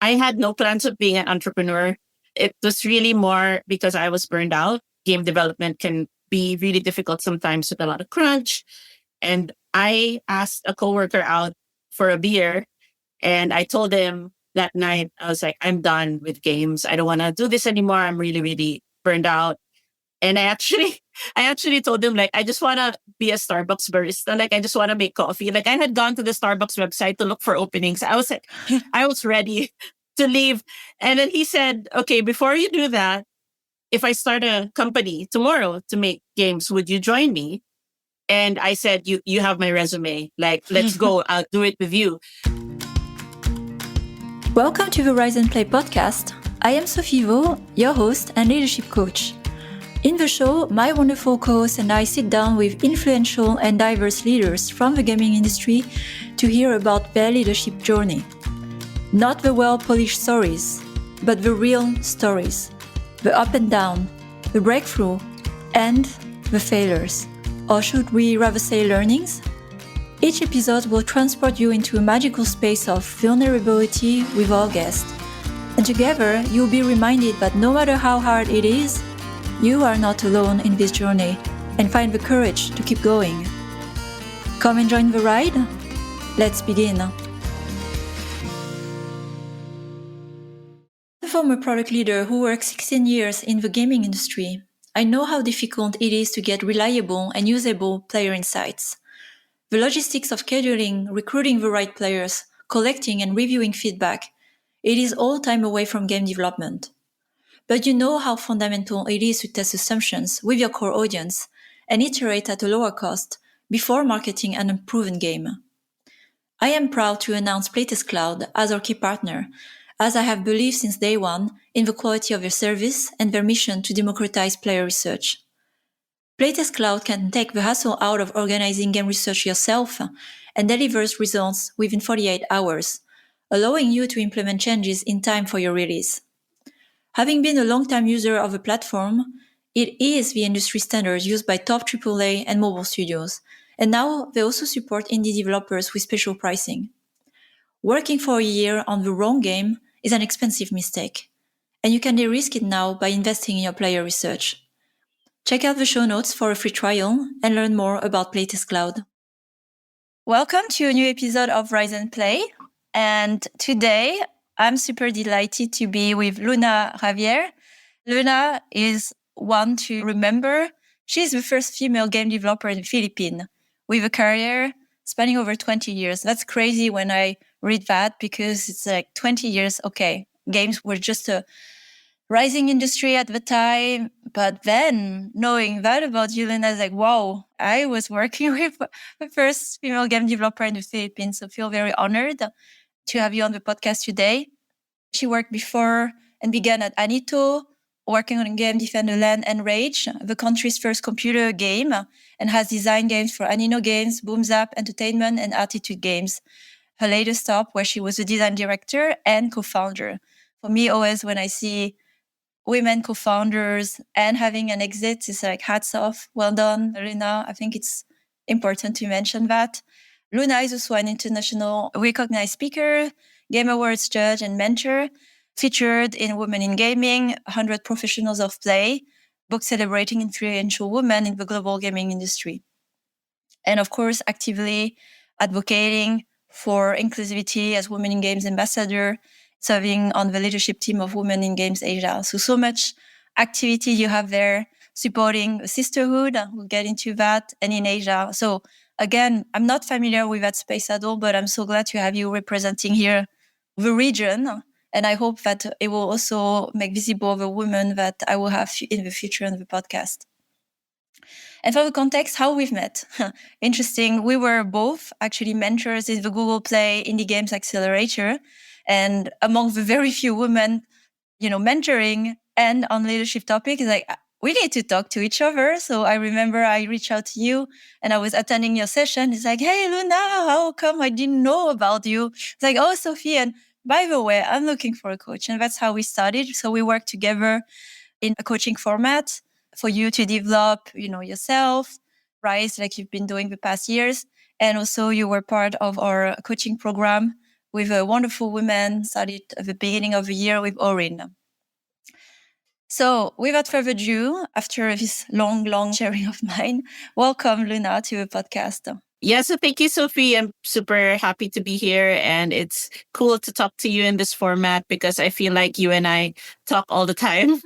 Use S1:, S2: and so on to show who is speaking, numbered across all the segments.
S1: I had no plans of being an entrepreneur. It was really more because I was burned out. Game development can be really difficult sometimes with a lot of crunch. And I asked a coworker out for a beer, and I told him that night, I was like, I'm done with games. I don't want to do this anymore. I'm really, really burned out. And I actually told him, like, I just want to be a Starbucks barista. Like, I just want to make coffee. Like, I had gone to the Starbucks website to look for openings. I was like, I was ready to leave. And then he said, okay, before you do that, if I start a company tomorrow to make games, would you join me? And I said, you have my resume. Like, let's go. I'll do it with you.
S2: Welcome to the Rise and Play podcast. I am Sophie, your host and leadership coach. In the show, my wonderful co-host and I sit down with influential and diverse leaders from the gaming industry to hear about their leadership journey. Not the well-polished stories, but the real stories. The up and down, the breakthrough, and the failures. Or should we rather say learnings? Each episode will transport you into a magical space of vulnerability with our guests. And together, you'll be reminded that no matter how hard it is, you are not alone in this journey, and find the courage to keep going. Come and join the ride? Let's begin. A former product leader who worked 16 years in the gaming industry, I know how difficult it is to get reliable and usable player insights. The logistics of scheduling, recruiting the right players, collecting and reviewing feedback, it is all time away from game development. But you know how fundamental it is to test assumptions with your core audience and iterate at a lower cost before marketing an unproven game. I am proud to announce Playtest Cloud as our key partner, as I have believed since day one in the quality of their service and their mission to democratize player research. Playtest Cloud can take the hassle out of organizing game research yourself and delivers results within 48 hours, allowing you to implement changes in time for your release. Having been a long-time user of the platform, it is the industry standard used by top AAA and mobile studios, and now they also support indie developers with special pricing. Working for a year on the wrong game is an expensive mistake, and you can de-risk it now by investing in your player research. Check out the show notes for a free trial and learn more about Playtest Cloud. Welcome to a new episode of Rise and Play, and today I'm super delighted to be with Luna Javier. Luna is one to remember. She's the first female game developer in the Philippines with a career spanning over 20 years. That's crazy when I read that because it's like 20 years. Okay, games were just a rising industry at the time. But then knowing that about you, Luna, is like, wow, I was working with the first female game developer in the Philippines. So feel very honored to have you on the podcast today. She worked before and began at Anino, working on game Defender Land and Rage, the country's first computer game, and has designed games for Anino Games, Boom Zap Entertainment, and Altitude Games. Her latest stop, where she was the design director and co-founder. For me, always when I see women co-founders and having an exit, it's like hats off. Well done, Luna. I think it's important to mention that. Luna is also an international recognized speaker, Game Awards judge and mentor, featured in Women in Gaming, 100 Professionals of Play, book celebrating influential women in the global gaming industry. And of course, actively advocating for inclusivity as Women in Games ambassador, serving on the leadership team of Women in Games Asia. So much activity you have there, supporting sisterhood, we'll get into that, and in Asia. So again, I'm not familiar with that space at all, but I'm so glad to have you representing here the region. And I hope that it will also make visible the women that I will have in the future on the podcast. And for the context, how we've met. Interesting. We were both actually mentors in the Google Play Indie Games Accelerator. And among the very few women, mentoring and on leadership topics, like, we need to talk to each other. So I remember I reached out to you and I was attending your session. It's like, hey, Luna, how come I didn't know about you? It's like, oh, Sophie, and by the way, I'm looking for a coach. And that's how we started. So we worked together in a coaching format for you to develop, yourself, Rise, like you've been doing the past years. And also you were part of our coaching program with a wonderful woman, started at the beginning of the year with Orin. So without further ado, after this long sharing of mine, welcome Luna to the podcast.
S1: Yeah, so thank you, Sophie. I'm super happy to be here. And it's cool to talk to you in this format because I feel like you and I talk all the time.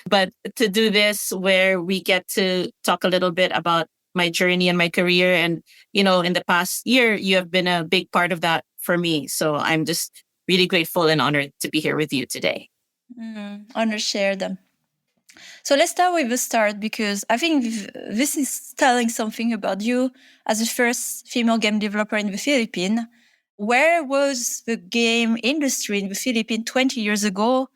S1: But to do this where we get to talk a little bit about my journey and my career. And, in the past year, you have been a big part of that for me. So I'm just really grateful and honored to be here with you today.
S2: Honor shared. So let's start with the start, because I think this is telling something about you as the first female game developer in the Philippines. Where was the game industry in the Philippines 20 years ago?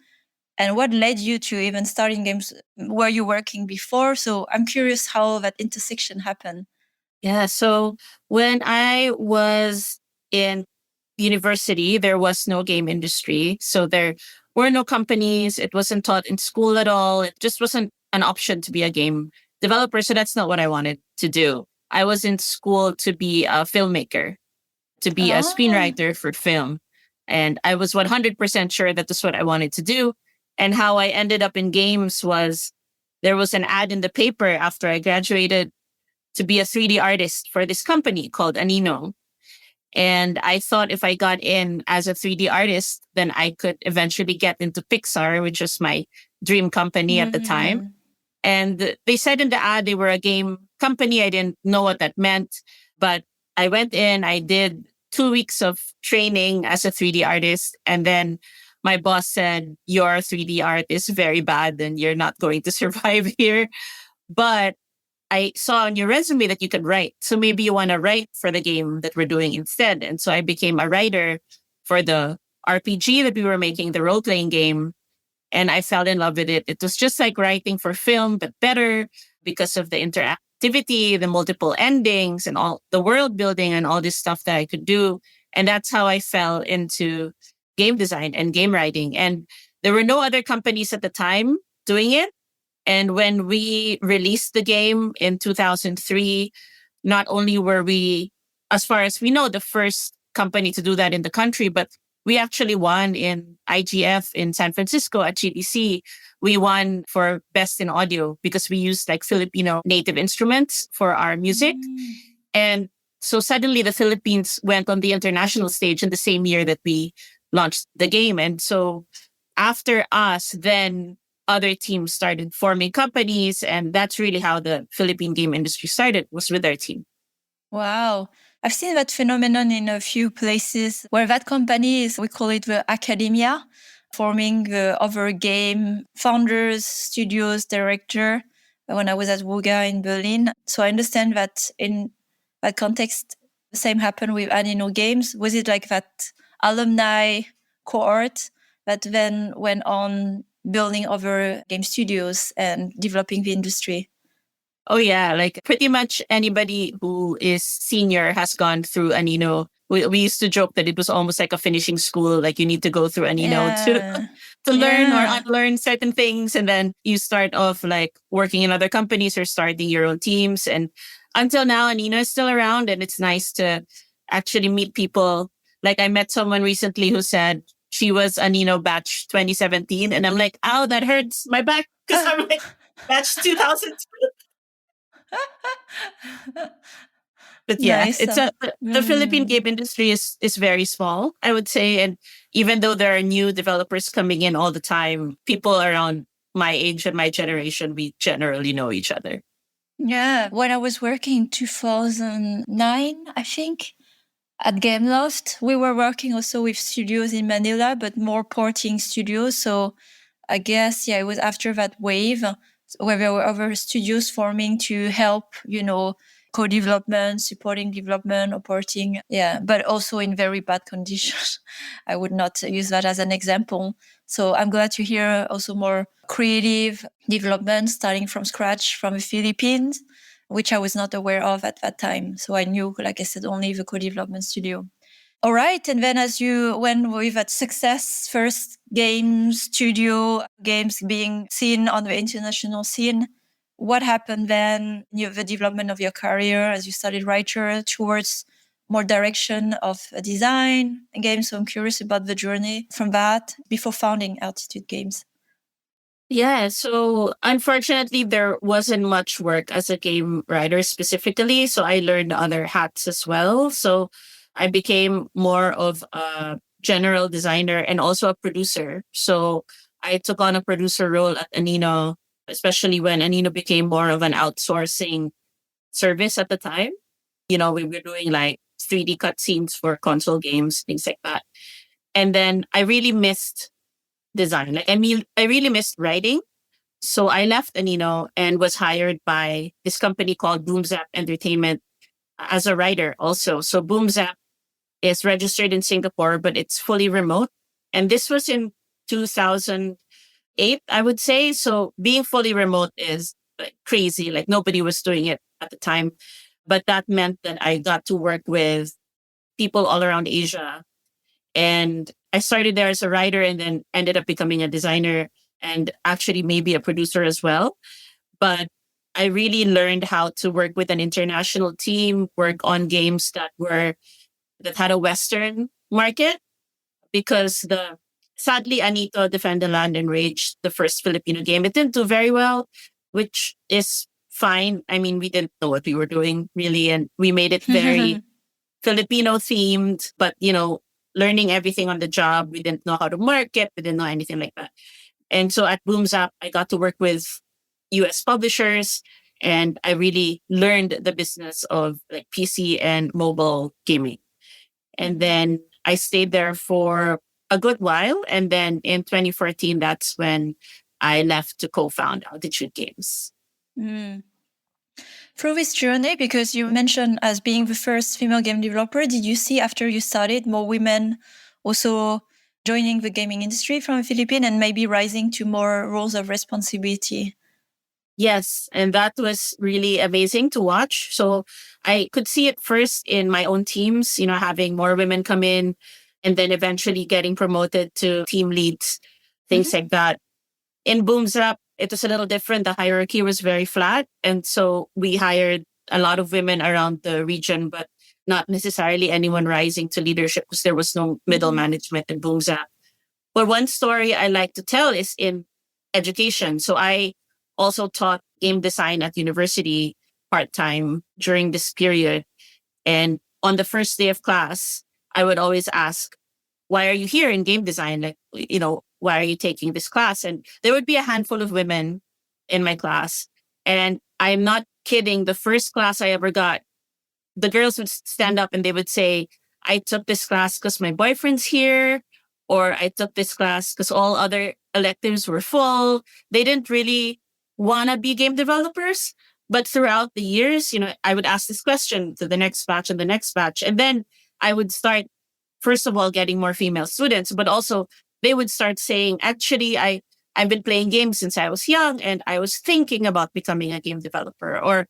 S2: And what led you to even starting games? Were you working before? So I'm curious how that intersection happened.
S1: Yeah. So when I was in university, there was no game industry. So there were no companies. It wasn't taught in school at all. It just wasn't an option to be a game developer. So that's not what I wanted to do. I was in school to be a filmmaker, to be a screenwriter for film. And I was 100% sure that that's what I wanted to do. And how I ended up in games was there was an ad in the paper after I graduated to be a 3D artist for this company called Anino. And I thought if I got in as a 3D artist, then I could eventually get into Pixar, which was my dream company at the time. And they said in the ad they were a game company. I didn't know what that meant, but I went in, I did 2 weeks of training as a 3D artist. And then my boss said, your 3D art is very bad and you're not going to survive here. But I saw on your resume that you could write. So maybe you want to write for the game that we're doing instead. And so I became a writer for the RPG that we were making, the role playing game. And I fell in love with it. It was just like writing for film, but better because of the interactivity, the multiple endings, and all the world building and all this stuff that I could do. And that's how I fell into game design and game writing. And there were no other companies at the time doing it. And when we released the game in 2003, not only were we, as far as we know, the first company to do that in the country, but we actually won in IGF in San Francisco at GDC. We won for Best in Audio because we used like Filipino native instruments for our music. And so suddenly the Philippines went on the international stage in the same year that we launched the game. And so after us, then other teams started forming companies. And that's really how the Philippine game industry started, was with our team.
S2: Wow. I've seen that phenomenon in a few places where that company is, we call it the academia, forming the other game founders, studios, director, when I was at WUGA in Berlin. So I understand that in that context, the same happened with Anino Games. Was it like that alumni cohort that then went on building other game studios and developing the industry?
S1: Oh, yeah. Like pretty much anybody who is senior has gone through Anino. We used to joke that it was almost like a finishing school. Like you need to go through Anino to learn or unlearn certain things. And then you start off like working in other companies or starting your own teams. And until now, Anino is still around. And it's nice to actually meet people. Like I met someone recently who said she was Anino batch 2017. And I'm like, ow, that hurts my back because I'm like batch 2002. But yeah,
S2: Nice.
S1: it's the Philippine game industry is very small, I would say. And even though there are new developers coming in all the time, people around my age and my generation, we generally know each other.
S2: Yeah. When I was working in 2009, I think, at Gameloft, we were working also with studios in Manila, but more porting studios. So I guess, yeah, it was after that wave where there were other studios forming to help, co-development, supporting development, or porting. Yeah, but also in very bad conditions. I would not use that as an example. So I'm glad to hear also more creative development starting from scratch from the Philippines, which I was not aware of at that time. So I knew, like I said, only the co-development studio. All right. And then as you went with that success, first game studio, games being seen on the international scene, what happened then, the development of your career as you started writer towards more direction of design games. So I'm curious about the journey from that before founding Altitude Games.
S1: Yeah, so unfortunately, there wasn't much work as a game writer specifically. So I learned other hats as well. So I became more of a general designer and also a producer. So I took on a producer role at Anino, especially when Anino became more of an outsourcing service at the time. We were doing like 3D cutscenes for console games, things like that. And then I really missed design. I really missed writing. So I left Anino and was hired by this company called Boomzap Entertainment as a writer also. So Boomzap is registered in Singapore, but it's fully remote. And this was in 2008, I would say. So being fully remote is like crazy. Like nobody was doing it at the time. But that meant that I got to work with people all around Asia. And I started there as a writer and then ended up becoming a designer and actually maybe a producer as well. But I really learned how to work with an international team, work on games that had a Western market because the sadly Anito Defend the Land and Rage, the first Filipino game, it didn't do very well, which is fine. I mean, we didn't know what we were doing really, and we made it very Filipino themed, but learning everything on the job. We didn't know how to market, we didn't know anything like that. And so at Boomzap, I got to work with US publishers and I really learned the business of like PC and mobile gaming. And then I stayed there for a good while. And then in 2014, that's when I left to co-found Altitude Games.
S2: Mm. Through this journey, because you mentioned as being the first female game developer, did you see after you started more women also joining the gaming industry from the Philippines and maybe rising to more roles of responsibility?
S1: Yes, and that was really amazing to watch. So I could see it first in my own teams, having more women come in and then eventually getting promoted to team leads, things like that. In Boomzap, it was a little different. The hierarchy was very flat. And so we hired a lot of women around the region, but not necessarily anyone rising to leadership because there was no middle management in Boomzap. But one story I like to tell is in education. So I also taught game design at university part-time during this period. And on the first day of class, I would always ask, why are you here in game design? Like, why are you taking this class? And there would be a handful of women in my class. And I'm not kidding. The first class I ever got, the girls would stand up and they would say, I took this class because my boyfriend's here, or I took this class because all other electives were full. They didn't really want to be game developers. But throughout the years, I would ask this question to the next batch and the next batch. And then I would start, first of all, getting more female students, but also they would start saying, actually, I've been playing games since I was young and I was thinking about becoming a game developer. Or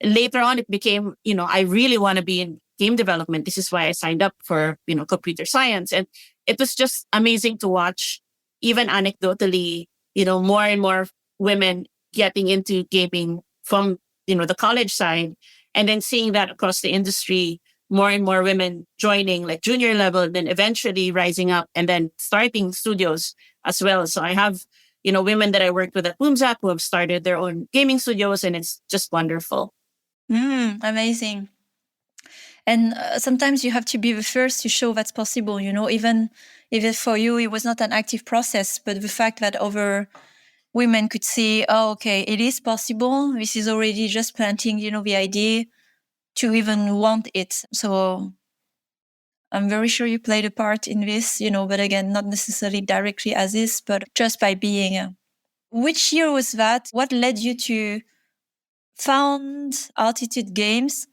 S1: later on, it became, I really want to be in game development. This is why I signed up for, computer science. And it was just amazing to watch, even anecdotally, more and more women getting into gaming from, the college side, and then seeing that across the industry, more and more women joining like junior level, then eventually rising up and then starting studios as well. So I have, women that I worked with at Boomzap who have started their own gaming studios, and it's just wonderful.
S2: Amazing. And sometimes you have to be the first to show that's possible, even if for you it was not an active process, but the fact that other women could see, oh, okay, it is possible. This is already just planting, the idea to even want it. So I'm very sure you played a part in this, but again, not necessarily directly as this, but just by being. Which year was that? What led you to found Altitude Games?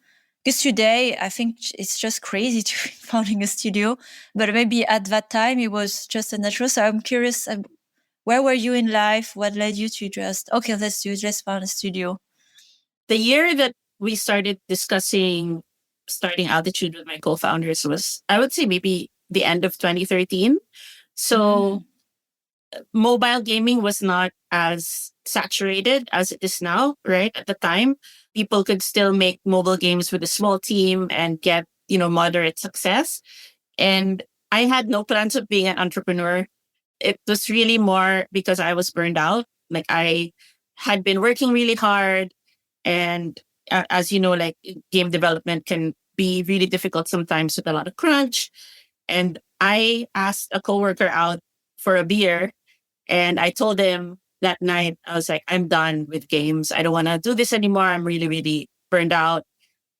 S2: Because today, I think it's just crazy to be founding a studio, but maybe at that time it was just a natural. So I'm curious, where were you in life? What led you to just, okay, let's do it, let's found a studio?
S1: The year that we started discussing starting Altitude with my co-founders was, I would say, maybe the end of 2013. So mobile gaming was not as saturated as it is now, right? At the time, people could still make mobile games with a small team and get moderate success. And I had no plans of being an entrepreneur. It was really more because I was burned out. Like I had been working really hard. And as you know, like game development can be really difficult sometimes with a lot of crunch. And I asked a coworker out for a beer, and I told him that night, I was like, I'm done with games. I don't want to do this anymore. I'm really, really burned out.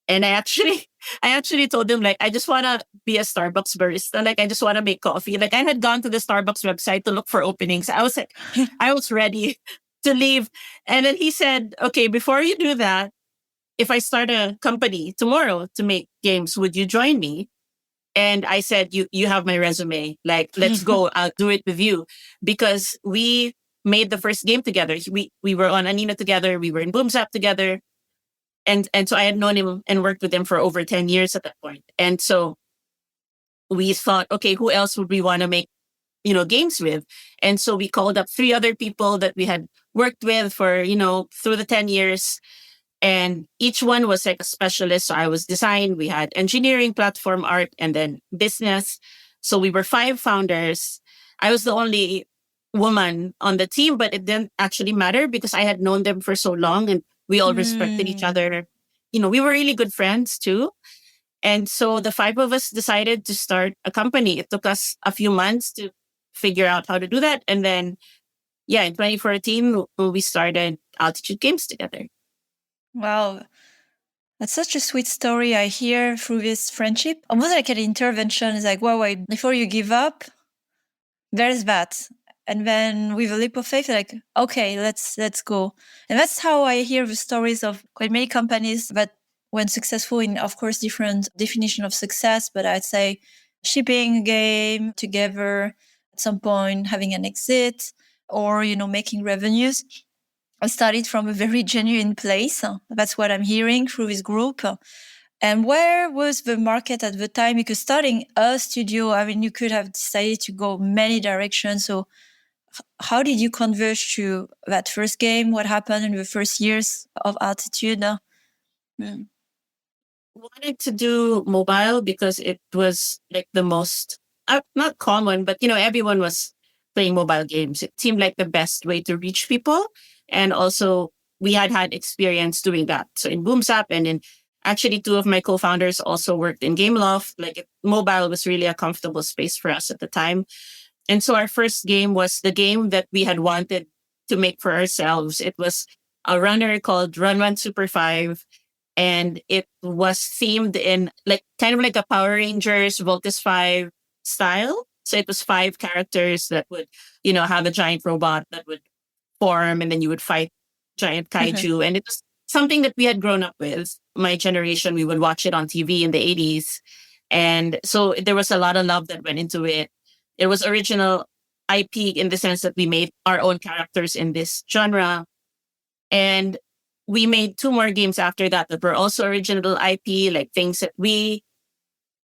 S1: And I actually told him like, I just want to be a Starbucks barista. Like, I just want to make coffee. Like, I had gone to the Starbucks website to look for openings. I was like, I was ready to leave. And then he said, okay, before you do that, if I start a company tomorrow to make games, would you join me? And I said, you have my resume. Like, let's go. I'll do it with you. Because we made the first game together. We were on Anino together. We were in Boomsap together. And so I had known him and worked with him for over 10 years at that point. And so we thought, okay, who else would we want to make, games with? And so we called up 3 other people that we had worked with for, through the 10 years. And each one was like a specialist. So I was design, we had engineering, platform art, and then business. So we were 5 founders. I was the only woman on the team, but it didn't actually matter because I had known them for so long and we all respected each other. We were really good friends too. And so the 5 of us decided to start a company. It took us a few months to figure out how to do that. And then, yeah, in 2014, we started Altitude Games together.
S2: Wow. That's such a sweet story I hear through this friendship. Almost like an intervention. It's like, wow, wait, before you give up, there's that. And then with a leap of faith, like, okay, let's go. And that's how I hear the stories of quite many companies that when successful in, of course, different definition of success, but I'd say shipping a game together at some point, having an exit, or, making revenues. I started from a very genuine place. That's what I'm hearing through this group. And where was the market at the time? Because starting a studio, I mean, you could have decided to go many directions. So how did you converge to that first game? What happened in the first years of Altitude?
S1: Wanted to do mobile because it was like the most, not common, but everyone was playing mobile games. It seemed like the best way to reach people. And also we had experience doing that. So in Boomsap and in actually 2 of my co-founders also worked in Gameloft. Like mobile was really a comfortable space for us at the time. And so our first game was the game that we had wanted to make for ourselves. It was a runner called Run Run Super 5. And it was themed in like kind of like a Power Rangers Voltes 5 style. So it was 5 characters that would, have a giant robot that would form and then you would fight giant kaiju. And it was something that we had grown up with. My generation, we would watch it on TV in the 80s. And so there was a lot of love that went into it. It was original IP in the sense that we made our own characters in this genre. And we made 2 more games after that were also original IP, like things that we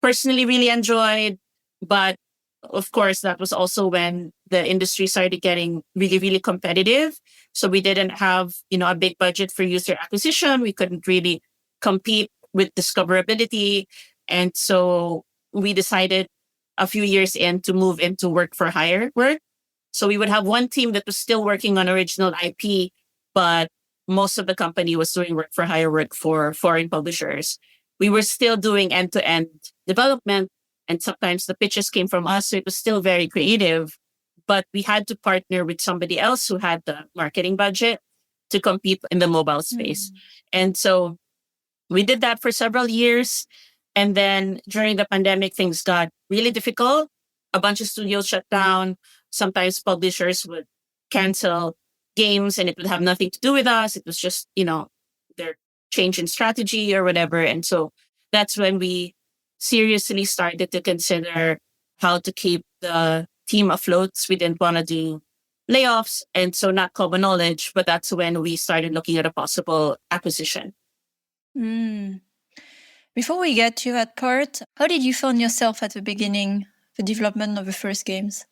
S1: personally really enjoyed. But of course, that was also when the industry started getting really, really competitive. So we didn't have, a big budget for user acquisition. We couldn't really compete with discoverability. And so we decided a few years in to move into work for hire work. So we would have one team that was still working on original IP, but most of the company was doing work for hire work for foreign publishers. We were still doing end-to-end development, and sometimes the pitches came from us. So it was still very creative, but we had to partner with somebody else who had the marketing budget to compete in the mobile space. And so we did that for several years. And then during the pandemic, things got really difficult. A bunch of studios shut down. Sometimes publishers would cancel games and it would have nothing to do with us. It was just, their change in strategy or whatever. And so that's when we seriously started to consider how to keep the team afloat. We didn't want to do layoffs. And so not common knowledge, but that's when we started looking at a possible acquisition.
S2: Before we get to that part, how did you find yourself at the beginning, the development of the first games?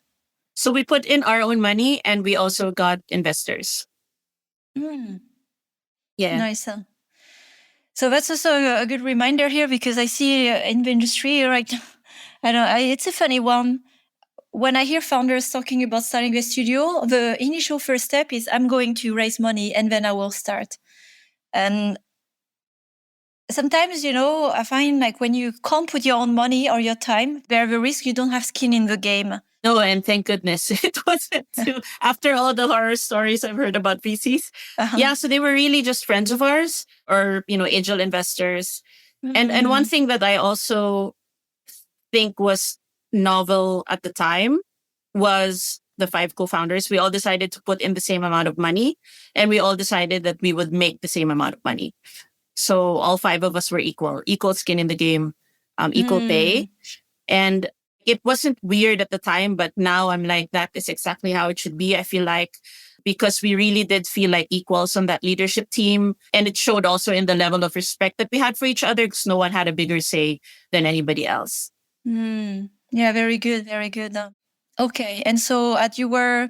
S1: So we put in our own money and we also got investors. Yeah.
S2: Nice. So that's also a good reminder here, because I see in the industry, right? I don't. It's a funny one. When I hear founders talking about starting a studio, the initial first step is I'm going to raise money and then I will start. And sometimes, I find like when you can't put your own money or your time, there's a risk you don't have skin in the game.
S1: No, and thank goodness it wasn't too. After all the horror stories I've heard about VCs, yeah, so they were really just friends of ours, or angel investors. And one thing that I also think was novel at the time was the five co-founders. We all decided to put in the same amount of money, and we all decided that we would make the same amount of money. So all five of us were equal skin in the game, equal pay. And it wasn't weird at the time, but now I'm like, that is exactly how it should be. I feel like, because we really did feel like equals on that leadership team. And it showed also in the level of respect that we had for each other, because no one had a bigger say than anybody else.
S2: Yeah, very good, very good. Okay, and so as you were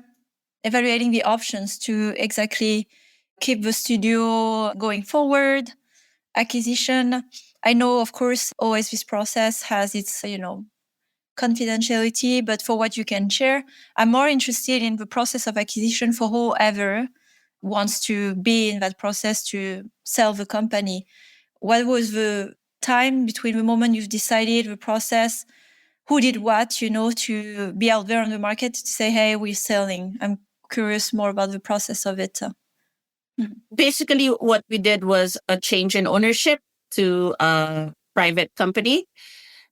S2: evaluating the options to exactly keep the studio going forward, acquisition, I know, of course, always this process has its, confidentiality, but for what you can share, I'm more interested in the process of acquisition for whoever wants to be in that process to sell the company. What was the time between the moment you've decided, the process, who did what, to be out there on the market to say, hey, we're selling? I'm curious more about the process of it.
S1: Basically, what we did was a change in ownership to a private company.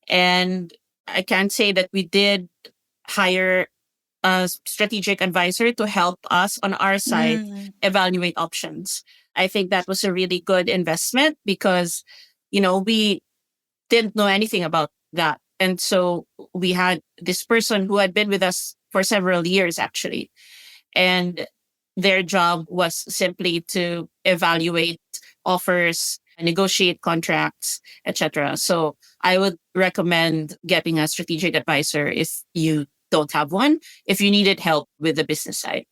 S1: And I can say that we did hire a strategic advisor to help us on our side evaluate options. I think that was a really good investment, because, we didn't know anything about that. And so we had this person who had been with us for several years, actually. And their job was simply to evaluate offers, negotiate contracts, etc. So I would recommend getting a strategic advisor if you don't have one, if you needed help with the business side.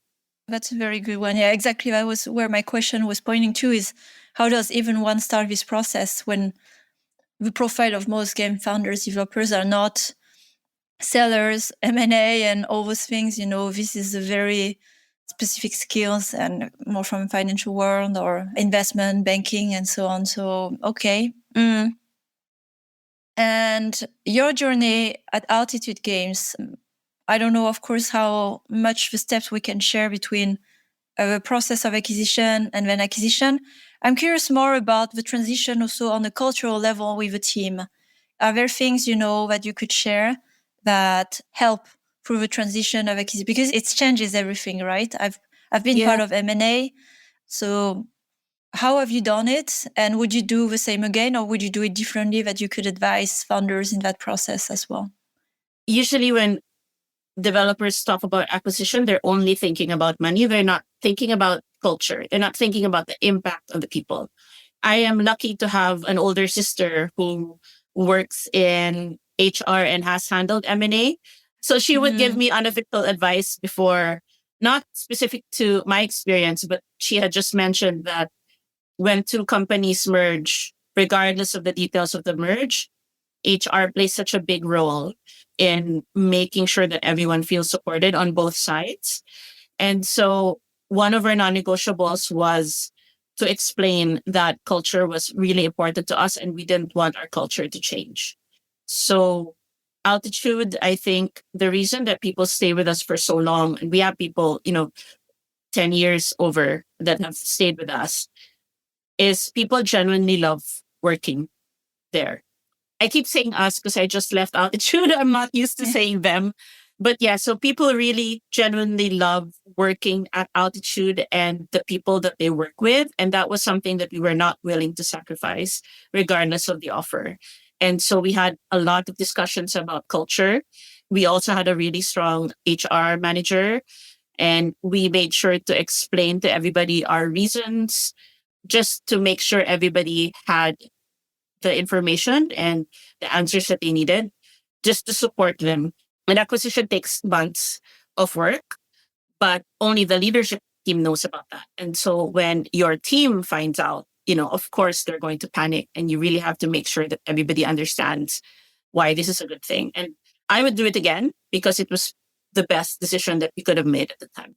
S2: That's a very good one. Yeah, exactly. That was where my question was pointing to, is how does even one start this process when the profile of most game founders, developers are not sellers, M&A, and all those things. This is a very specific skills and more from financial world or investment banking and so on. So, okay. And your journey at Altitude Games, I don't know, of course, how much the steps we can share between the process of acquisition and then acquisition. I'm curious more about the transition also on a cultural level with the team. Are there things, that you could share that help through the transition of acquisition? Because it changes everything, right? I've been part of M&A. So how have you done it? And would you do the same again, or would you do it differently, that you could advise founders in that process as well?
S1: Usually when developers talk about acquisition, they're only thinking about money. They're not thinking about culture. They're not thinking about the impact on the people. I am lucky to have an older sister who works in HR and has handled M&A. So she would give me unofficial advice before, not specific to my experience, but she had just mentioned that when two companies merge, regardless of the details of the merge, HR plays such a big role in making sure that everyone feels supported on both sides. And so one of our non-negotiables was to explain that culture was really important to us and we didn't want our culture to change. So Altitude, I think the reason that people stay with us for so long, and we have people, 10 years over that have stayed with us, is people genuinely love working there. I keep saying us because I just left Altitude. I'm not used to saying them. But yeah, so people really genuinely love working at Altitude and the people that they work with. And that was something that we were not willing to sacrifice, regardless of the offer. And so we had a lot of discussions about culture. We also had a really strong HR manager, and we made sure to explain to everybody our reasons, just to make sure everybody had the information and the answers that they needed, just to support them. And acquisition takes months of work, but only the leadership team knows about that. And so when your team finds out of course they're going to panic, and you really have to make sure that everybody understands why this is a good thing. And I would do it again because it was the best decision that we could have made at the time.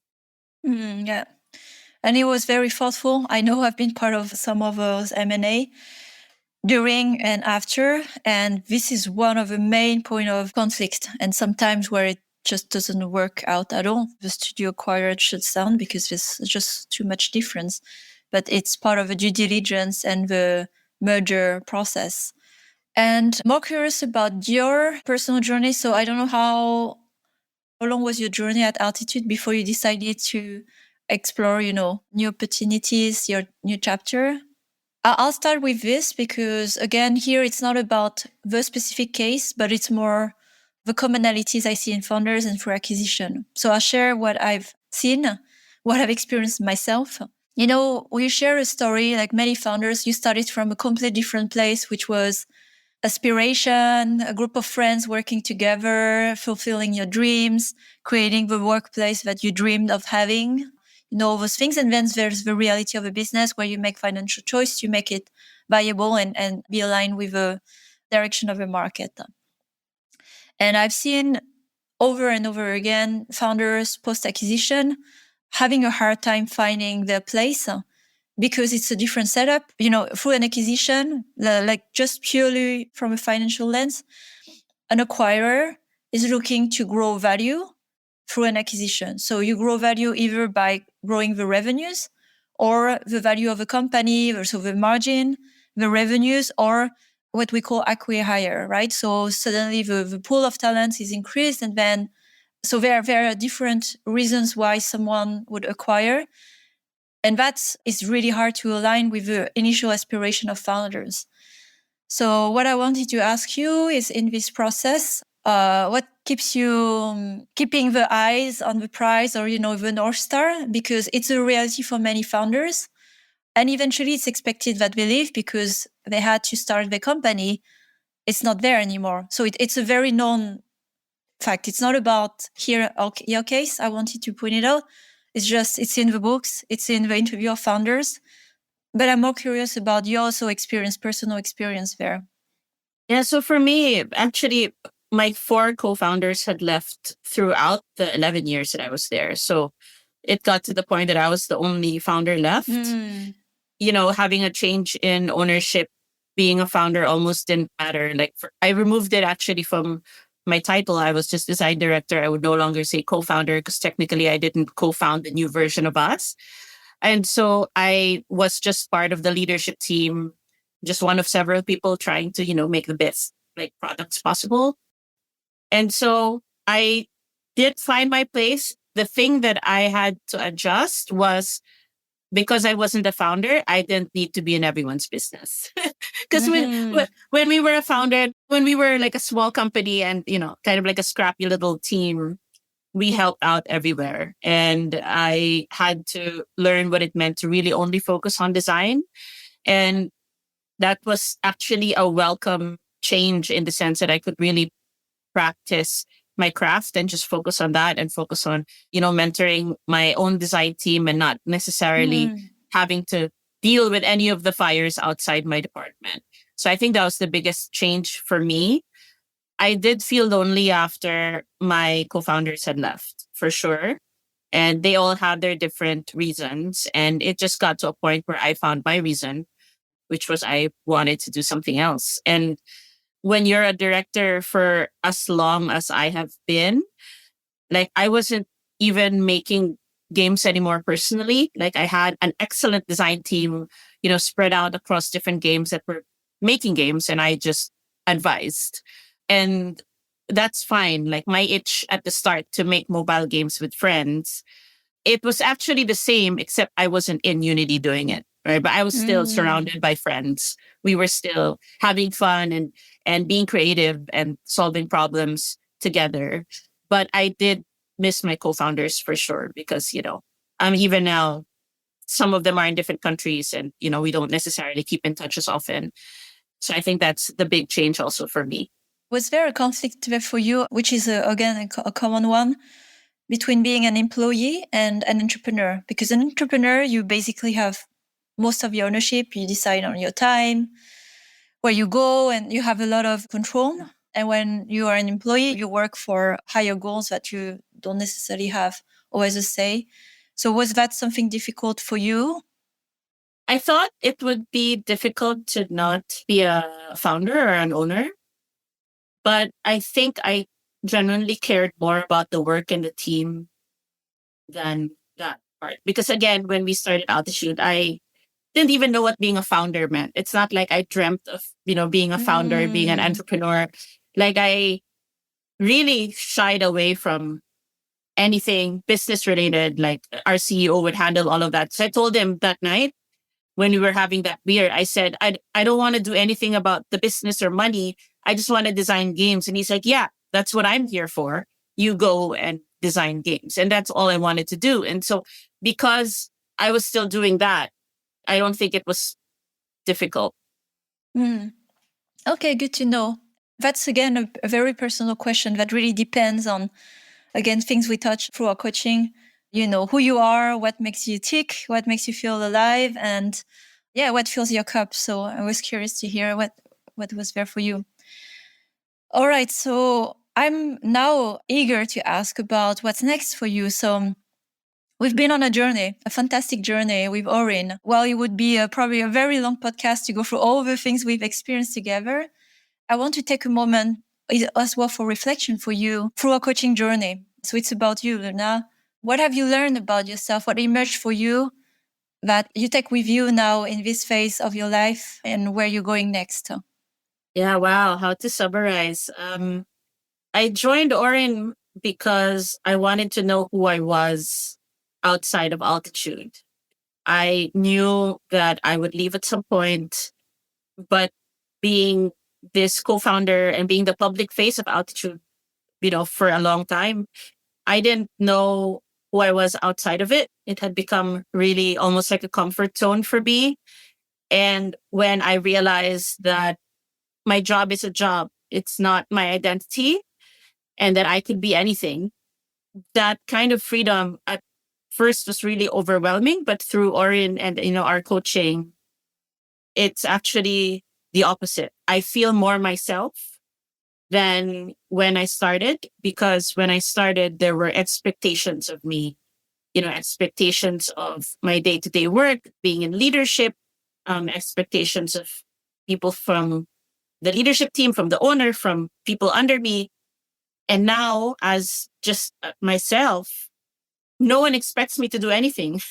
S2: Yeah. And it was very thoughtful. I know I've been part of some of those M&A during and after, and this is one of the main point of conflict, and sometimes where it just doesn't work out at all. The studio acquired shuts down because there's just too much difference, but it's part of the due diligence and the merger process. And more curious about your personal journey. So I don't know how long was your journey at Altitude before you decided to explore, new opportunities, your new chapter? I'll start with this because, again, here it's not about the specific case, but it's more the commonalities I see in founders and for acquisition. So I'll share what I've seen, what I've experienced myself. We share a story like many founders. You started from a completely different place, which was aspiration, a group of friends working together, fulfilling your dreams, creating the workplace that you dreamed of having, all those things. And then there's the reality of a business where you make financial choice, you make it viable and be aligned with the direction of the market. And I've seen over and over again founders post-acquisition having a hard time finding their place because it's a different setup, through an acquisition, like just purely from a financial lens, an acquirer is looking to grow value through an acquisition. So you grow value either by growing the revenues or the value of a company, so the margin, the revenues, or what we call acquire, right? So suddenly the pool of talents is increased, and then, so there are different reasons why someone would acquire. And that is really hard to align with the initial aspiration of founders. So what I wanted to ask you is, in this process, what keeps you keeping the eyes on the prize or, the North Star? Because it's a reality for many founders. And eventually it's expected that they leave because they had to start the company. It's not there anymore. So it's a very known fact. It's not about your case. I wanted to point it out. It's in the books. It's in the interview of founders. But I'm more curious about your also personal experience there.
S1: Yeah, so for me, actually, my 4 co-founders had left throughout the 11 years that I was there. So it got to the point that I was the only founder left. Having a change in ownership, being a founder almost didn't matter. I removed it actually from my title. I was just design director. I would no longer say co-founder because technically I didn't co-found the new version of us. And so I was just part of the leadership team, just one of several people trying to, make the best products possible. And so I did find my place. The thing that I had to adjust was, because I wasn't a founder, I didn't need to be in everyone's business. Because when we were a founder, when we were like a small company and, kind of like a scrappy little team, we helped out everywhere. And I had to learn what it meant to really only focus on design. And that was actually a welcome change in the sense that I could really practice my craft and just focus on that and focus on, mentoring my own design team and not necessarily having to deal with any of the fires outside my department. So I think that was the biggest change for me. I did feel lonely after my co-founders had left, for sure. And they all had their different reasons. And it just got to a point where I found my reason, which was I wanted to do something else. And when you're a director for as long as I have been, I wasn't even making games anymore personally. I had an excellent design team, spread out across different games that were making games, and I just advised. And that's fine. My itch at the start to make mobile games with friends, it was actually the same, except I wasn't in Unity doing it. Right. But I was still surrounded by friends. We were still having fun and being creative and solving problems together. But I did miss my co-founders for sure, because, even now, some of them are in different countries and, we don't necessarily keep in touch as often. So I think that's the big change also for me.
S2: Was there a conflict there for you, which is, again, a common one, between being an employee and an entrepreneur? Because an entrepreneur, you basically have most of your ownership. You decide on your time, where you go, and you have a lot of control. And when you are an employee, you work for higher goals that you don't necessarily have always a say. So was that something difficult for you?
S1: I thought it would be difficult to not be a founder or an owner, but I think I genuinely cared more about the work and the team than that part. Because again, when we started Altitude, I didn't even know what being a founder meant. It's not like I dreamt of, being a founder, being an entrepreneur. Like I really shied away from anything business related. Like our CEO would handle all of that. So I told him that night when we were having that beer, I said, I don't want to do anything about the business or money. I just want to design games. And he's like, yeah, that's what I'm here for. You go and design games. And that's all I wanted to do. And so because I was still doing that, I don't think it was difficult.
S2: Okay, good to know. That's again a very personal question that really depends on, again, things we touch through our coaching. Who you are, what makes you tick, what makes you feel alive, and what fills your cup. So I was curious to hear what was there for you. All right, so I'm now eager to ask about what's next for you. So we've been on a journey, a fantastic journey with Orin. Well, it would be probably a very long podcast to go through all the things we've experienced together. I want to take a moment as well for reflection for you through our coaching journey. So it's about you, Luna. What have you learned about yourself? What emerged for you that you take with you now in this phase of your life, and where you're going next?
S1: Yeah, wow. How to summarize? I joined Orin because I wanted to know who I was outside of Altitude. I knew that I would leave at some point, but being this co-founder and being the public face of Altitude, for a long time, I didn't know who I was outside of it. It had become really almost like a comfort zone for me. And when I realized that my job is a job, it's not my identity, and that I could be anything, that kind of freedom at first was really overwhelming. But through Orin and our coaching, it's actually the opposite. I feel more myself than when I started, because when I started, there were expectations of me, expectations of my day to day work, being in leadership, expectations of people from the leadership team, from the owner, from people under me. And now, as just myself, no one expects me to do anything.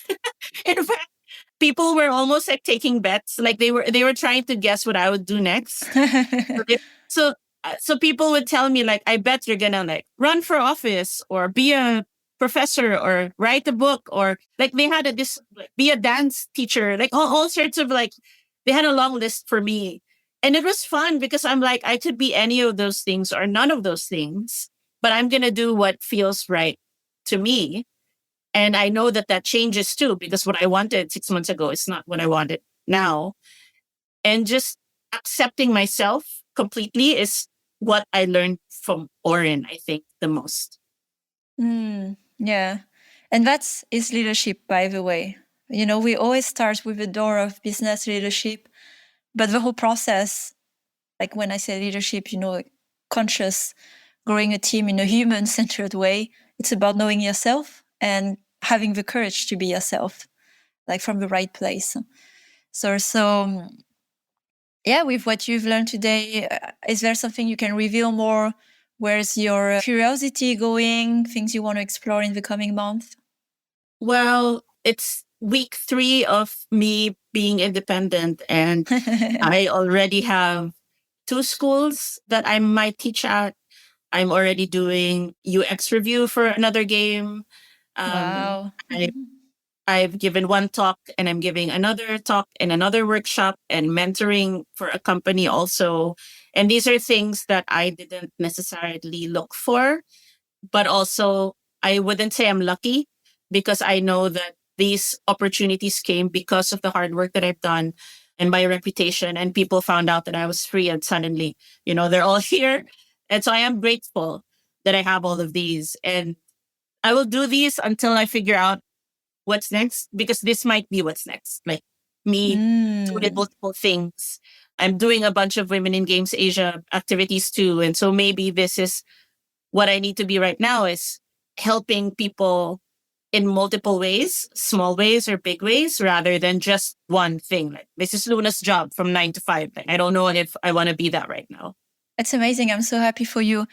S1: In fact, people were almost like taking bets, like they were trying to guess what I would do next. So so people would tell me like, I bet you're gonna like run for office or be a professor or write a book, or like they had this like, be a dance teacher, like all sorts of like, they had a long list for me. And it was fun because I'm like, I could be any of those things or none of those things, but I'm gonna do what feels right to me. And I know that that changes too, because what I wanted 6 months ago is not what I wanted now. And just accepting myself completely is what I learned from Orin, I think, the most.
S2: Yeah. And that's is leadership, by the way. We always start with the door of business leadership, but the whole process, like when I say leadership, conscious, growing a team in a human-centered way, it's about knowing yourself and having the courage to be yourself, like from the right place. So with what you've learned today, is there something you can reveal more? Where's your curiosity going? Things you want to explore in the coming month?
S1: Well, it's week 3 of me being independent, and I already have 2 schools that I might teach at. I'm already doing UX review for another game.
S2: Wow.
S1: I've given one talk, and I'm giving another talk and another workshop and mentoring for a company also. And these are things that I didn't necessarily look for, but also I wouldn't say I'm lucky, because I know that these opportunities came because of the hard work that I've done and my reputation, and people found out that I was free, and suddenly, they're all here. And so I am grateful that I have all of these, and I will do these until I figure out what's next, because this might be what's next. Like me doing multiple things. I'm doing a bunch of Women in Games Asia activities too. And so maybe this is what I need to be right now, is helping people in multiple ways, small ways or big ways, rather than just one thing. Like this is Luna's job from 9 to 5. Like, I don't know if I want to be that right now.
S2: It's amazing. I'm so happy for you.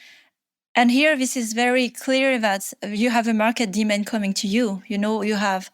S2: And here, this is very clear that you have a market demand coming to you. You know, you have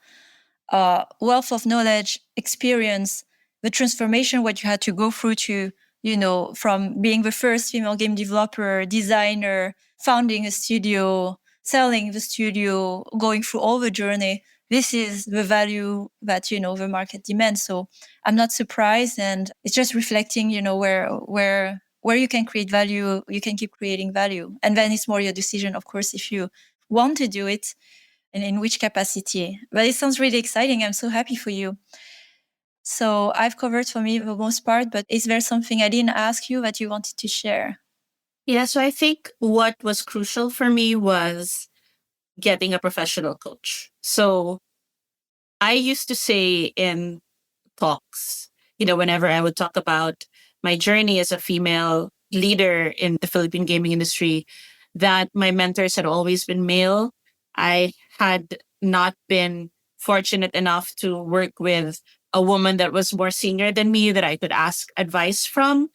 S2: a wealth of knowledge, experience, the transformation, what you had to go through to, you know, from being the first female game developer, designer, founding a studio, selling the studio, going through all the journey. This is the value that, you know, the market demands. So I'm not surprised. And it's just reflecting, you know, where you can create value, you can keep creating value. And then it's more your decision, of course, if you want to do it and in which capacity. But it sounds really exciting. I'm so happy for you. So I've covered for me the most part, but is there something I didn't ask you that you wanted to share?
S1: Yeah, so I think what was crucial for me was getting a professional coach. So I used to say in talks, you know, whenever I would talk about my journey as a female leader in the Philippine gaming industry, that my mentors had always been male. I had not been fortunate enough to work with a woman that was more senior than me that I could ask advice from.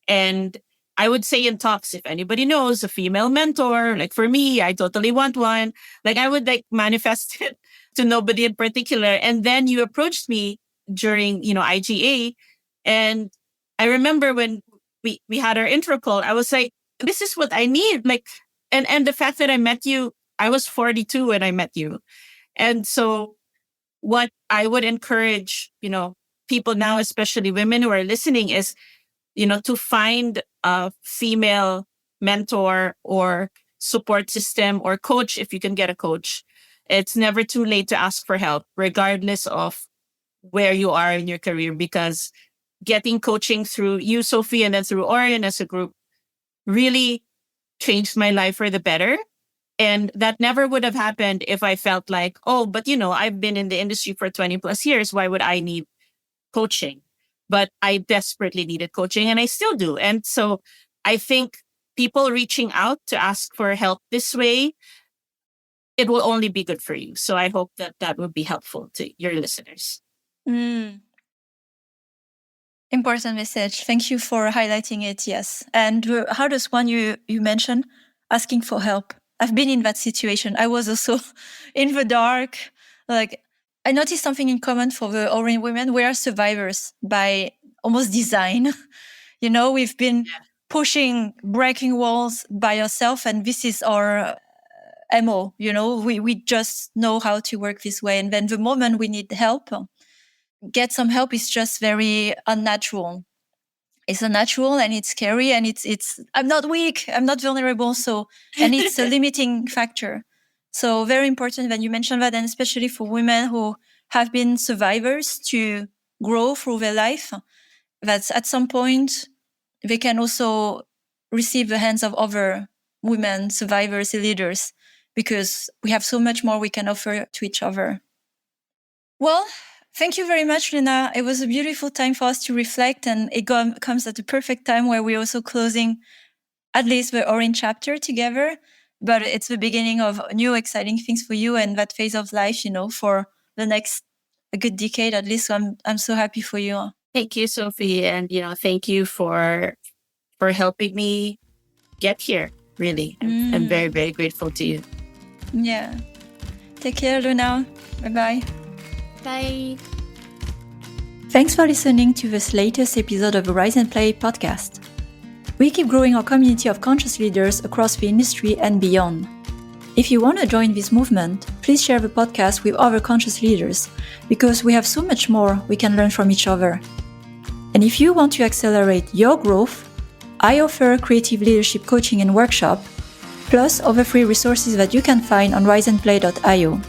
S1: And I would say in talks, if anybody knows a female mentor, like for me, I totally want one. Like I would like manifest it to nobody in particular. And then you approached me during, you know, IGA. And I remember when we had our intro call, I was like, this is what I need. Like, and the fact that I met you, I was 42 when I met you. And so what I would encourage, you know, people now, especially women who are listening, is, you know, to find a female mentor or support system or coach if you can get a coach. It's never too late to ask for help, regardless of where you are in your career, because getting coaching through you, Sophie, and then through Orion as a group really changed my life for the better. And that never would have happened if I felt like, oh, but you know, I've been in the industry for 20 plus years. Why would I need coaching? But I desperately needed coaching and I still do. And so I think people reaching out to ask for help this way, it will only be good for you. So I hope that that would be helpful to your listeners.
S2: Important message. Thank you for highlighting it. Yes. And the hardest one you mentioned, asking for help. I've been in that situation. I was also in the dark. Like I noticed something in common for the Orion women. We are survivors by almost design. You know, we've been pushing, breaking walls by ourselves, and this is our MO. You know, we just know how to work this way. And then the moment we need help, get some help is just very unnatural. It's unnatural and it's scary and it's I'm not weak, I'm not vulnerable. So, and it's a limiting factor. So very important when you mention that, and especially for women who have been survivors to grow through their life, that at some point they can also receive the hands of other women survivors, leaders, because we have so much more we can offer to each other. Well, thank you very much, Luna. It was a beautiful time for us to reflect, and it comes at the perfect time where we're also closing at least the Orange chapter together. But it's the beginning of new exciting things for you and that phase of life, you know, for the next a good decade at least. So I'm so happy for you.
S1: Thank you, Sophie, and you know, thank you for helping me get here. Really, I'm very, very grateful to you.
S2: Yeah. Take care, Luna. Bye-bye.
S3: Bye.
S2: Thanks for listening to this latest episode of the Rise and Play podcast. We keep growing our community of conscious leaders across the industry and beyond. If you want to join this movement, please share the podcast with other conscious leaders, because we have so much more we can learn from each other. And if you want to accelerate your growth, I offer creative leadership coaching and workshop, plus other free resources that you can find on riseandplay.io.